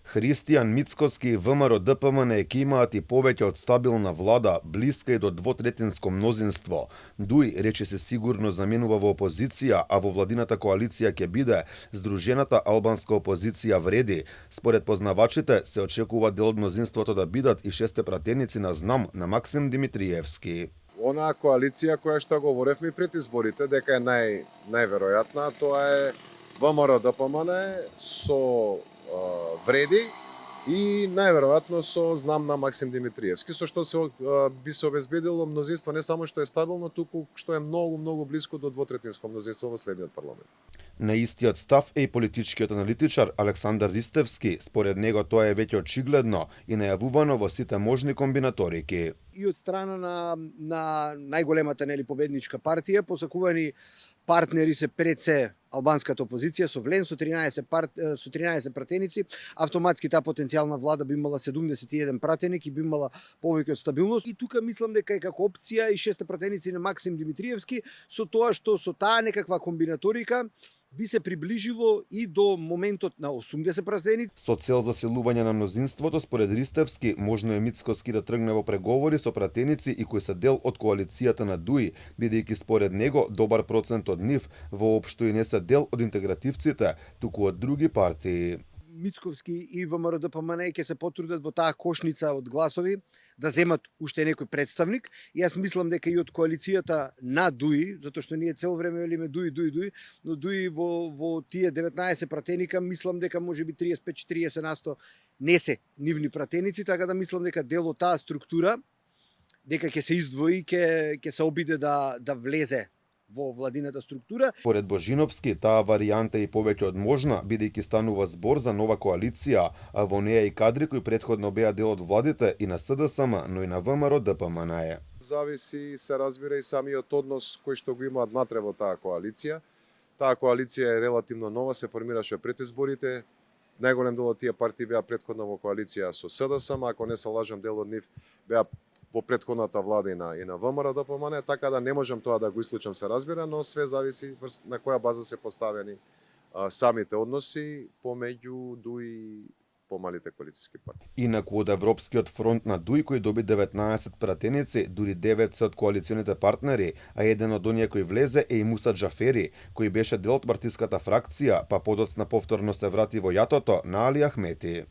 Христијан Мицкоски и ВМРО ДПМН ќе имаат и повеќе од стабилна влада, блиска и до двотретинско мнозинство. Дуј рече се сигурно заменува во опозиција, а во владината коалиција ќе биде Здружената албанска опозиција вреди. Според познавачите се очекува дел од мнозинството да бидат и шесте пратеници на знам на Максим Димитриевски. Онаа коалиција која што говоревме пред изборите дека е најверојатна, тоа е ВМРО ДПМН со вреди и најверојатно со знам на Максим Димитриевски, со што би се обезбедило мнозинство не само што е стабилно, туку што е многу блиско до двотретинско мнозинство во следниот парламент. На истиот став е и политичкиот аналитичар Александар Ристевски. Според него тоа е веќе очигледно и најавувано во сите можни комбинаторики. И од страна на најголемата победничка партија, посакувани партнери се пред се албанската опозиција со Влен со 13 пратеници, автоматски таа потенцијална влада би имала 71 пратеник и би имала повеќе од стабилност. И тука мислам дека е како опција и шесте пратеници на Максим Димитриевски со тоа што со таа некаква комбинаторика би се приближило и до моментот на 80 пратеници. Со цел засилување на мнозинството, според Ристевски, можно е Мицкоски да тргне во преговори со пратеници и кои се дел од коалицијата на ДУИ, бидејќи според него добар процент од нив воопшто и не се дел од интегративците, туку од други партии. Мицковски и ВМРО ДПМН ќе се потрудат во таа кошница од гласови да земат уште некој представник. И јас мислам дека и од коалицијата на ДУИ, затоа што ние цел време велиме ДУИ, но ДУИ во тие 19 пратеника мислам дека можеби 35-40% не се нивни пратеници, така да мислам дека дел од таа структура дека ќе се издвои, ќе се обиде да влезе во владината структура. Поред Божиновски, таа варијанта е и повеќе од можна, бидејќи станува збор за нова коалиција, а во неја и кадри кои претходно беа дел од владите и на СДСМ, но и на ВМРО ДПМН. Зависи, се разбира, и самиот однос кој што го имаат внатре во таа коалиција. Таа коалиција е релативно нова, се формираше пред изборите. Најголем дел од тие партии беа претходно во коалиција со СДСМ, ако не се лажам, дел од нив беа во претходната влада и на ВМРО ДПМН, така да не можам тоа да го исклучам, се разбира, но све зависи на која база се поставени самите односи помеѓу ДУИ помалите коалициски партии. Инаку од Европскиот фронт на ДУИ, кој доби 19 пратеници, дури 9 се од коалиционите партнери, а еден од оние кој влезе е и Муса Џафери, кој беше дел од партиската фракција, па подоцна повторно се врати во јатото на Али Ахмети.